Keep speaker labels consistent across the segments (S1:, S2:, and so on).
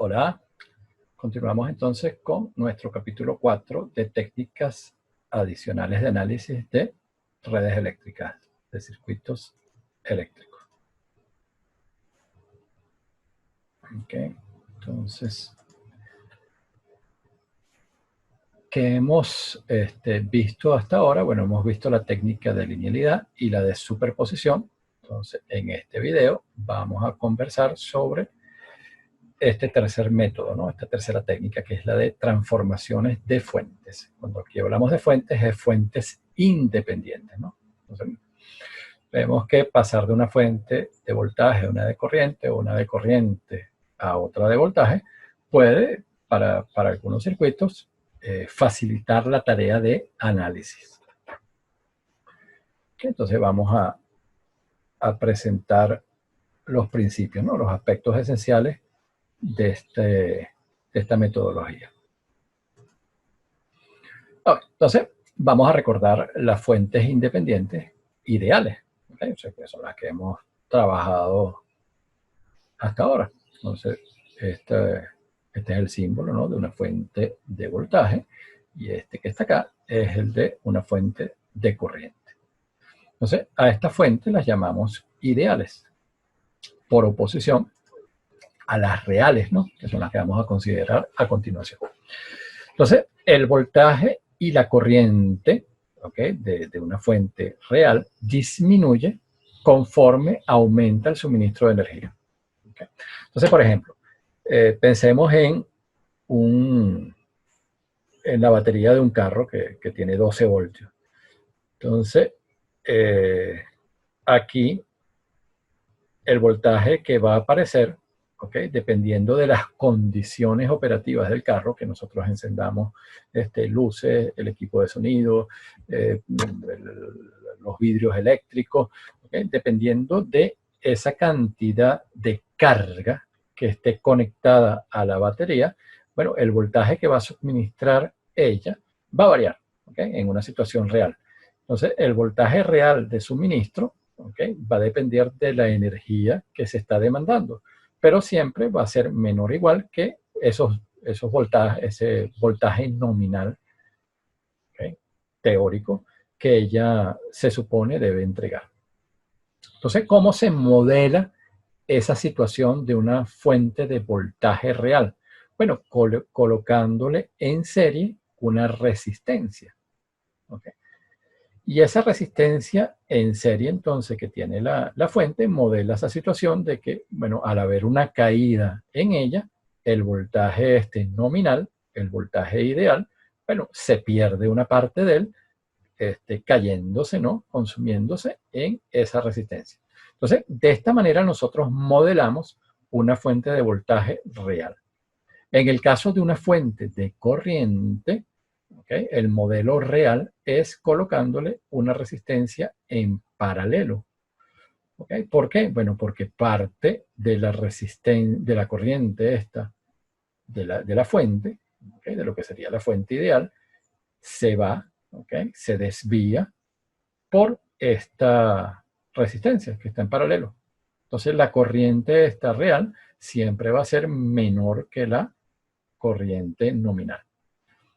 S1: Hola, continuamos entonces con nuestro capítulo 4 de técnicas adicionales de análisis de redes eléctricas, de circuitos eléctricos. Ok, entonces, ¿qué hemos visto hasta ahora? Bueno, hemos visto la técnica de linealidad y la de superposición. Entonces, en este video vamos a conversar sobre este tercer método, ¿no? Esta tercera técnica, que es la de transformaciones de fuentes. Cuando aquí hablamos de fuentes, es fuentes independientes, ¿no? Entonces, vemos que pasar de una fuente de voltaje a una de corriente o una de corriente a otra de voltaje puede, para algunos circuitos, facilitar la tarea de análisis. Entonces vamos a presentar los principios, ¿no? Los aspectos esenciales de esta metodología. Entonces, vamos a recordar las fuentes independientes ideales, ¿okay? O sea, que son las que hemos trabajado hasta ahora. Entonces, este es el símbolo, ¿no?, de una fuente de voltaje, y este que está acá es el de una fuente de corriente. Entonces, a estas fuentes las llamamos ideales, por oposición a las reales, ¿no?, que son las que vamos a considerar a continuación. Entonces, el voltaje y la corriente, ¿okay?, de una fuente real disminuye conforme aumenta el suministro de energía. ¿Okay? Entonces, por ejemplo, pensemos en la batería de un carro que tiene 12 voltios. Entonces, aquí el voltaje que va a aparecer, ¿okay?, dependiendo de las condiciones operativas del carro, que nosotros encendamos luces, el equipo de sonido, los vidrios eléctricos, ¿okay?, dependiendo de esa cantidad de carga que esté conectada a la batería, bueno, el voltaje que va a suministrar ella va a variar, ¿okay?, en una situación real. Entonces, el voltaje real de suministro, ¿okay?, va a depender de la energía que se está demandando, pero siempre va a ser menor o igual que esos voltajes, ese voltaje nominal, ¿okay?, teórico, que ella se supone debe entregar. Entonces, ¿cómo se modela esa situación de una fuente de voltaje real? Bueno, colocándole en serie una resistencia, ¿okay? Y esa resistencia en serie, entonces, que tiene la fuente, modela esa situación de que, bueno, al haber una caída en ella, el voltaje nominal, el voltaje ideal, bueno, se pierde una parte de él, cayéndose, ¿no?, consumiéndose en esa resistencia. Entonces, de esta manera nosotros modelamos una fuente de voltaje real. En el caso de una fuente de corriente, ¿okay?, el modelo real es colocándole una resistencia en paralelo. ¿Okay? ¿Por qué? Bueno, porque parte de la resistencia, de la corriente esta, de la fuente, ¿okay?, de lo que sería la fuente ideal, se va, ¿okay?, se desvía por esta resistencia que está en paralelo. Entonces, la corriente esta real siempre va a ser menor que la corriente nominal.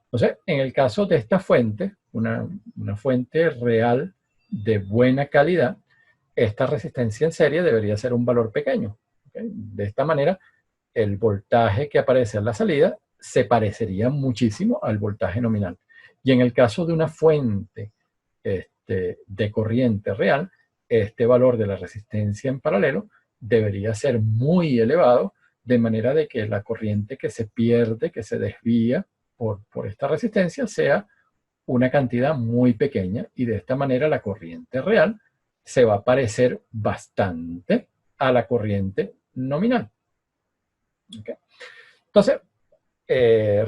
S1: Entonces, en el caso de esta fuente, una fuente real de buena calidad, esta resistencia en serie debería ser un valor pequeño, ¿okay? De esta manera, el voltaje que aparece en la salida se parecería muchísimo al voltaje nominal. Y en el caso de una fuente de corriente real, este valor de la resistencia en paralelo debería ser muy elevado, de manera de que la corriente que se pierde, que se desvía por esta resistencia, sea una cantidad muy pequeña, y de esta manera la corriente real se va a parecer bastante a la corriente nominal. ¿Okay? Entonces,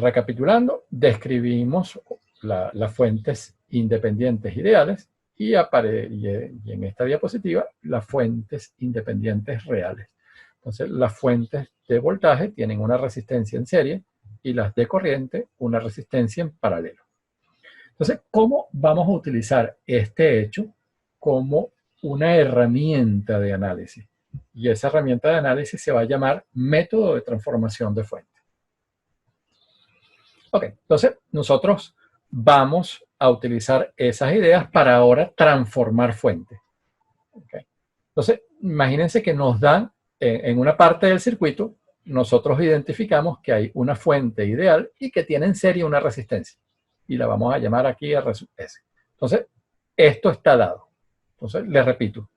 S1: recapitulando, describimos las fuentes independientes ideales y en esta diapositiva las fuentes independientes reales. Entonces, las fuentes de voltaje tienen una resistencia en serie y las de corriente una resistencia en paralelo. Entonces, ¿cómo vamos a utilizar este hecho como una herramienta de análisis? Y esa herramienta de análisis se va a llamar método de transformación de fuente. Ok, entonces nosotros vamos a utilizar esas ideas para ahora transformar fuentes. Okay. Entonces, imagínense que nos dan, en una parte del circuito, nosotros identificamos que hay una fuente ideal y que tiene en serie una resistencia. Y la vamos a llamar aquí RS. Entonces, esto está dado. Entonces, les repito,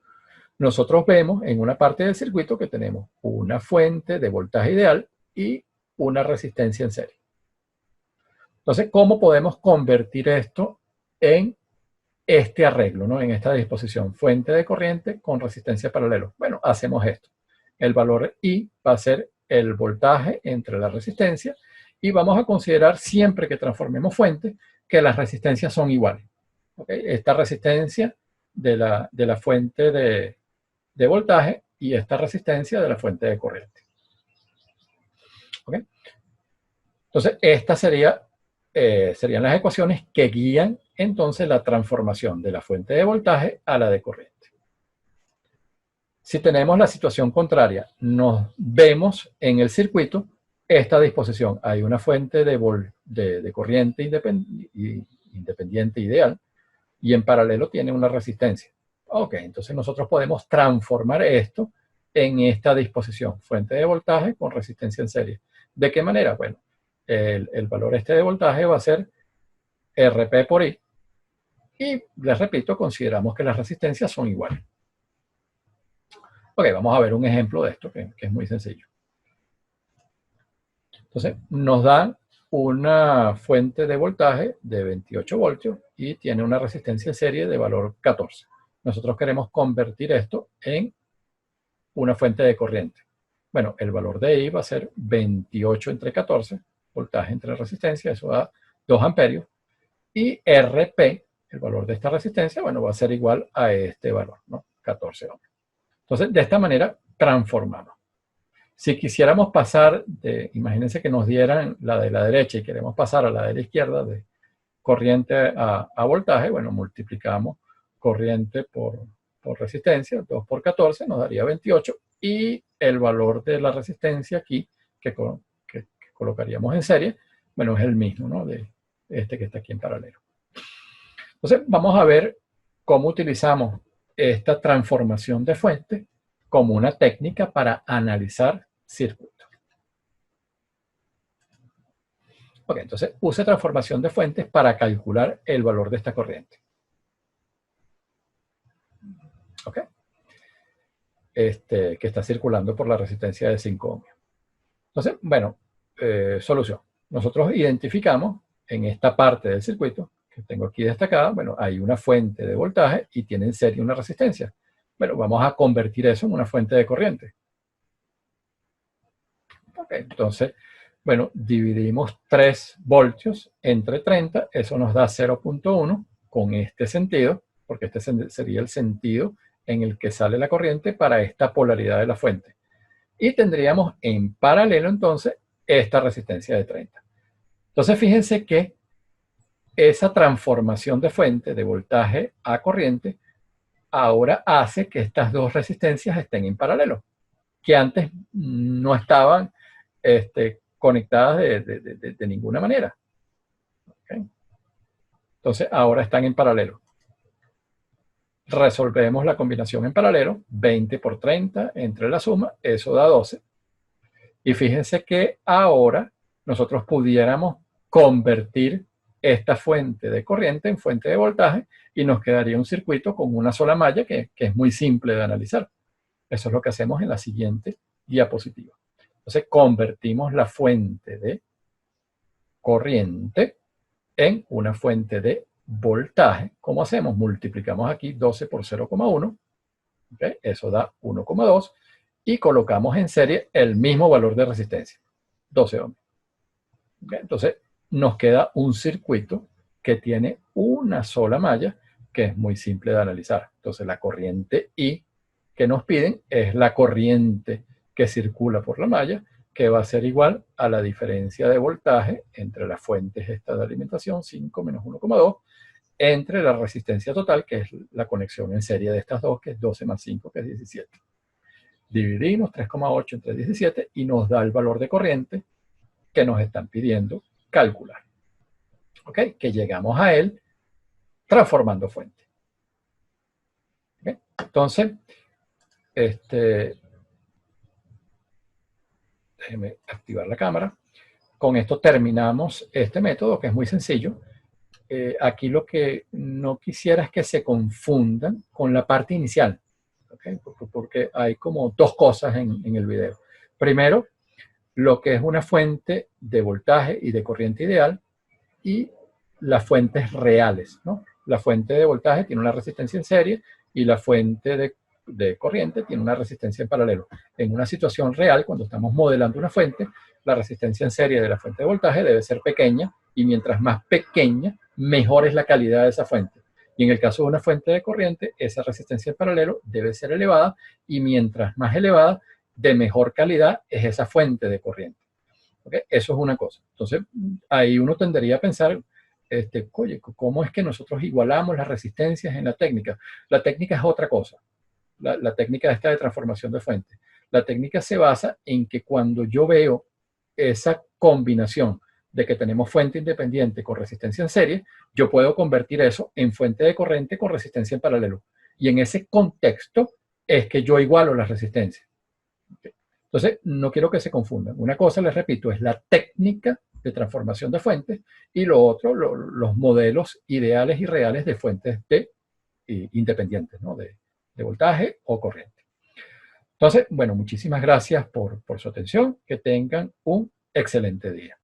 S1: nosotros vemos en una parte del circuito que tenemos una fuente de voltaje ideal y una resistencia en serie. Entonces, ¿cómo podemos convertir esto en este arreglo, ¿no? En esta disposición, fuente de corriente con resistencia paralelo? Bueno, hacemos esto. El valor I va a ser el voltaje entre la resistencia y vamos a considerar siempre que transformemos fuente que las resistencias son iguales. ¿Okay? Esta resistencia de la fuente de voltaje y esta resistencia de la fuente de corriente. ¿Okay? Entonces, estas serían las ecuaciones que guían entonces la transformación de la fuente de voltaje a la de corriente. Si tenemos la situación contraria, nos vemos en el circuito esta disposición. Hay una fuente de corriente independiente ideal y en paralelo tiene una resistencia. Ok, entonces nosotros podemos transformar esto en esta disposición, fuente de voltaje con resistencia en serie. ¿De qué manera? Bueno, el valor este de voltaje va a ser RP por I. Y les repito, consideramos que las resistencias son iguales. Ok, vamos a ver un ejemplo de esto que es muy sencillo. Entonces, nos dan una fuente de voltaje de 28 voltios y tiene una resistencia en serie de valor 14. Nosotros queremos convertir esto en una fuente de corriente. Bueno, el valor de I va a ser 28 entre 14, voltaje entre resistencia, eso da 2 amperios. Y RP, el valor de esta resistencia, bueno, va a ser igual a este valor, ¿no? 14 ohms. Entonces, de esta manera, transformamos. Si quisiéramos pasar imagínense que nos dieran la de la derecha y queremos pasar a la de la izquierda, de corriente a voltaje, bueno, multiplicamos corriente por resistencia, 2 por 14 nos daría 28, y el valor de la resistencia aquí, que colocaríamos en serie, bueno, es el mismo, ¿no? De este que está aquí en paralelo. Entonces, vamos a ver cómo utilizamos esta transformación de fuente como una técnica para analizar circuitos. Ok, entonces use transformación de fuentes para calcular el valor de esta corriente. Ok. Que está circulando por la resistencia de 5 ohmios. Entonces, bueno, solución. Nosotros identificamos en esta parte del circuito que tengo aquí destacada, bueno, hay una fuente de voltaje y tiene en serie una resistencia. Bueno, vamos a convertir eso en una fuente de corriente. Ok, entonces, bueno, dividimos 3 voltios entre 30, eso nos da 0.1 con este sentido, porque este sería el sentido en el que sale la corriente para esta polaridad de la fuente. Y tendríamos en paralelo entonces esta resistencia de 30. Entonces fíjense que esa transformación de fuente de voltaje a corriente ahora hace que estas dos resistencias estén en paralelo, que antes no estaban conectadas de ninguna manera. ¿Okay? Entonces ahora están en paralelo. Resolvemos la combinación en paralelo, 20 por 30 entre la suma, eso da 12. Y fíjense que ahora nosotros pudiéramos convertir esta fuente de corriente en fuente de voltaje y nos quedaría un circuito con una sola malla que es muy simple de analizar. Eso es lo que hacemos en la siguiente diapositiva. Entonces convertimos la fuente de corriente en una fuente de voltaje. ¿Cómo hacemos? Multiplicamos aquí 12 por 0,1. ¿Okay? Eso da 1,2. Y colocamos en serie el mismo valor de resistencia, 12 ohms. ¿Okay? Entonces nos queda un circuito que tiene una sola malla, que es muy simple de analizar. Entonces la corriente I que nos piden es la corriente que circula por la malla, que va a ser igual a la diferencia de voltaje entre las fuentes esta de alimentación, 5 menos 1,2, entre la resistencia total, que es la conexión en serie de estas dos, que es 12 más 5, que es 17. dividimos 3,8 entre 17 y nos da el valor de corriente que nos están pidiendo calcular. ¿Ok? Que llegamos a él transformando fuente. ¿Okay? Entonces, déjeme activar la cámara. Con esto terminamos este método, que es muy sencillo. Aquí lo que no quisiera es que se confundan con la parte inicial, ¿okay? Porque hay como dos cosas en el video. Primero, lo que es una fuente de voltaje y de corriente ideal y las fuentes reales, ¿no? La fuente de voltaje tiene una resistencia en serie y la fuente de corriente tiene una resistencia en paralelo. En una situación real, cuando estamos modelando una fuente, la resistencia en serie de la fuente de voltaje debe ser pequeña y mientras más pequeña, mejor es la calidad de esa fuente. Y en el caso de una fuente de corriente, esa resistencia en paralelo debe ser elevada y mientras más elevada, de mejor calidad es esa fuente de corriente. ¿Okay? Eso es una cosa. Entonces, ahí uno tendría a pensar, oye, ¿cómo es que nosotros igualamos las resistencias en la técnica? La técnica es otra cosa. La técnica esta de transformación de fuente. La técnica se basa en que cuando yo veo esa combinación de que tenemos fuente independiente con resistencia en serie, yo puedo convertir eso en fuente de corriente con resistencia en paralelo. Y en ese contexto es que yo igualo las resistencias. ¿Okay? Entonces, no quiero que se confundan. Una cosa, les repito, es la técnica de transformación de fuentes y lo otro, los modelos ideales y reales de fuentes independientes, ¿no? de voltaje o corriente. Entonces, bueno, muchísimas gracias por su atención. Que tengan un excelente día.